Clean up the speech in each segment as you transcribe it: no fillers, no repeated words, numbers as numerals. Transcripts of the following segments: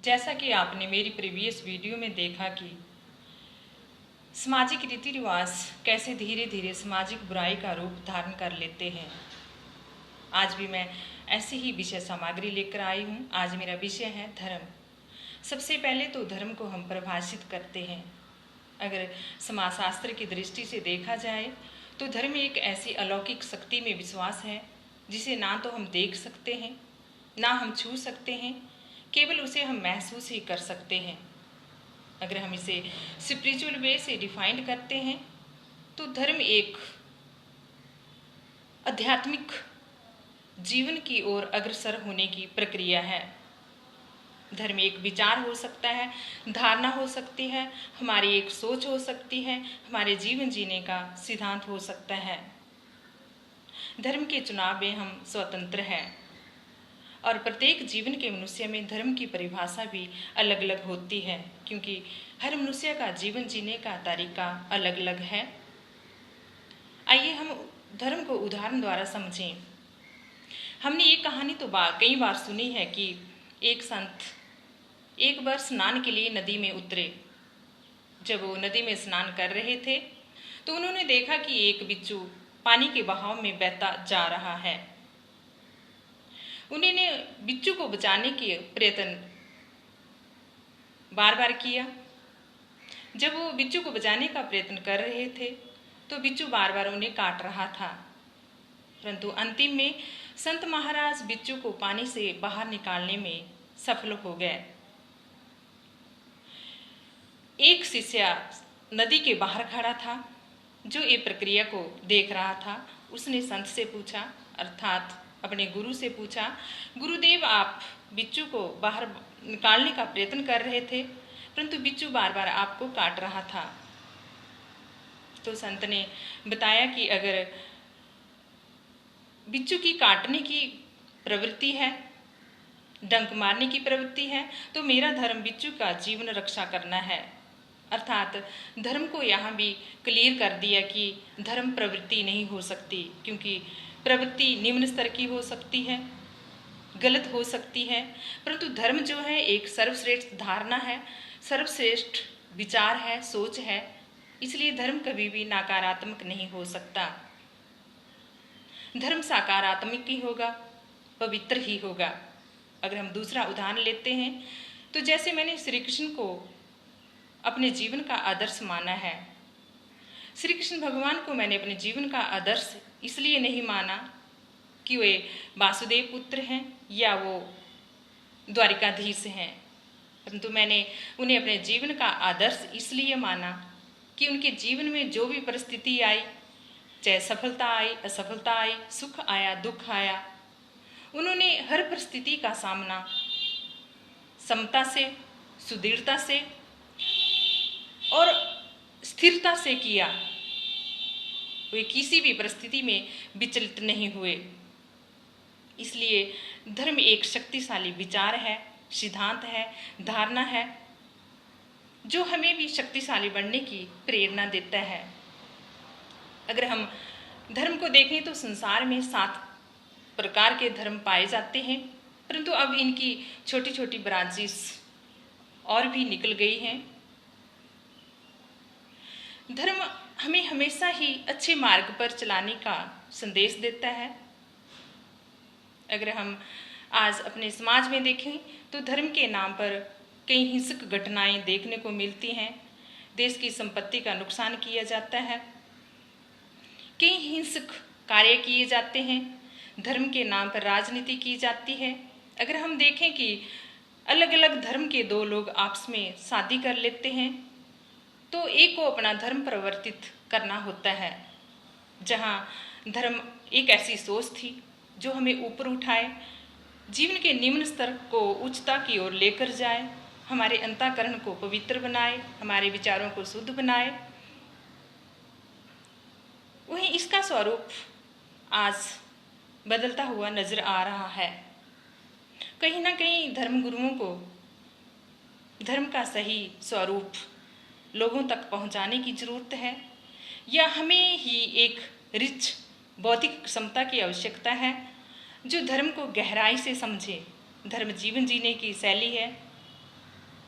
जैसा कि आपने मेरी प्रीवियस वीडियो में देखा कि सामाजिक रीति रिवाज कैसे धीरे धीरे सामाजिक बुराई का रूप धारण कर लेते हैं, आज भी मैं ऐसी ही विषय सामग्री लेकर आई हूँ। आज मेरा विषय है धर्म। सबसे पहले तो धर्म को हम परिभाषित करते हैं। अगर समाजशास्त्र की दृष्टि से देखा जाए तो धर्म एक ऐसी अलौकिक शक्ति में विश्वास है जिसे ना तो हम देख सकते हैं, ना हम छू सकते हैं, केवल उसे हम महसूस ही कर सकते हैं। अगर हम इसे स्पिरिचुअल वे से डिफाइंड करते हैं तो धर्म एक आध्यात्मिक जीवन की ओर अग्रसर होने की प्रक्रिया है। धर्म एक विचार हो सकता है, धारणा हो सकती है, हमारी एक सोच हो सकती है, हमारे जीवन जीने का सिद्धांत हो सकता है। धर्म के चुनाव में हम स्वतंत्र हैं और प्रत्येक जीवन के मनुष्य में धर्म की परिभाषा भी अलग अलग होती है, क्योंकि हर मनुष्य का जीवन जीने का तरीका अलग अलग है। आइए हम धर्म को उदाहरण द्वारा समझें। हमने ये कहानी तो कई बार सुनी है कि एक संत एक बार स्नान के लिए नदी में उतरे। जब वो नदी में स्नान कर रहे थे तो उन्होंने देखा कि एक बिच्छू पानी के बहाव में बहता जा रहा है। उन्होंने बिच्छू को बचाने के प्रयत्न बार बार किया। जब वो बिच्छू को बचाने का प्रयत्न कर रहे थे तो बिच्छू बार बार उन्हें काट रहा था, परंतु अंतिम में संत महाराज बिच्छू को पानी से बाहर निकालने में सफल हो गए। एक शिष्य नदी के बाहर खड़ा था जो ये प्रक्रिया को देख रहा था। उसने संत से पूछा, अर्थात अपने गुरु से पूछा, गुरुदेव आप बिच्छू को बाहर निकालने का प्रयत्न कर रहे थे परंतु बिच्छू बार बार आपको काट रहा था। तो संत ने बताया कि अगर बिच्छू की काटने की प्रवृत्ति है, डंक मारने की प्रवृत्ति है, तो मेरा धर्म बिच्छू का जीवन रक्षा करना है। अर्थात धर्म को यहाँ भी क्लियर कर दिया कि धर्म प्रवृत्ति नहीं हो सकती, क्योंकि प्रवृत्ति निम्न स्तर की हो सकती है, गलत हो सकती है, परंतु धर्म जो है एक सर्वश्रेष्ठ धारणा है, सर्वश्रेष्ठ विचार है, सोच है। इसलिए धर्म कभी भी नकारात्मक नहीं हो सकता। धर्म सकारात्मक ही होगा, पवित्र ही होगा। अगर हम दूसरा उदाहरण लेते हैं तो जैसे मैंने श्री कृष्ण को अपने जीवन का आदर्श माना है। श्री कृष्ण भगवान को मैंने अपने जीवन का आदर्श इसलिए नहीं माना कि वे वासुदेव पुत्र हैं या वो द्वारिकाधीश हैं, परंतु मैंने उन्हें अपने जीवन का आदर्श इसलिए माना कि उनके जीवन में जो भी परिस्थिति आई, चाहे सफलता आई, असफलता आई, सुख आया, दुख आया, उन्होंने हर परिस्थिति का सामना समता से, सुदृढ़ता से और स्थिरता से किया। वे किसी भी परिस्थिति में विचलित नहीं हुए। इसलिए धर्म एक शक्तिशाली विचार है, सिद्धांत है, धारणा है, जो हमें भी शक्तिशाली बनने की प्रेरणा देता है। अगर हम धर्म को देखें तो संसार में 7 प्रकार के धर्म पाए जाते हैं, परंतु अब इनकी छोटी छोटी ब्रांचेस और भी निकल गई हैं। धर्म हमें हमेशा ही अच्छे मार्ग पर चलाने का संदेश देता है। अगर हम आज अपने समाज में देखें तो धर्म के नाम पर कई हिंसक घटनाएं देखने को मिलती हैं। देश की संपत्ति का नुकसान किया जाता है, कई हिंसक कार्य किए जाते हैं, धर्म के नाम पर राजनीति की जाती है। अगर हम देखें कि अलग अलग धर्म के 2 लोग आपस में शादी कर लेते हैं तो एक को अपना धर्म परिवर्तित करना होता है। जहाँ धर्म एक ऐसी सोच थी जो हमें ऊपर उठाए, जीवन के निम्न स्तर को उच्चता की ओर लेकर जाए, हमारे अंतःकरण को पवित्र बनाए, हमारे विचारों को शुद्ध बनाए, वहीं इसका स्वरूप आज बदलता हुआ नजर आ रहा है। कहीं ना कहीं धर्म गुरुओं को धर्म का सही स्वरूप लोगों तक पहुंचाने की जरूरत है, या हमें ही एक रिच बौद्धिक क्षमता की आवश्यकता है जो धर्म को गहराई से समझे। धर्म जीवन जीने की शैली है,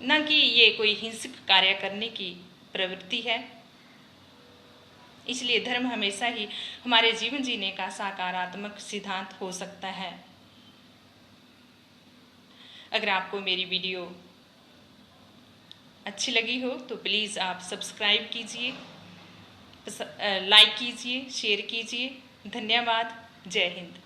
न कि ये कोई हिंसक कार्य करने की प्रवृत्ति है। इसलिए धर्म हमेशा ही हमारे जीवन जीने का सकारात्मक सिद्धांत हो सकता है। अगर आपको मेरी वीडियो अच्छी लगी हो तो प्लीज़ आप सब्सक्राइब कीजिए, लाइक कीजिए, शेयर कीजिए। धन्यवाद। जय हिंद।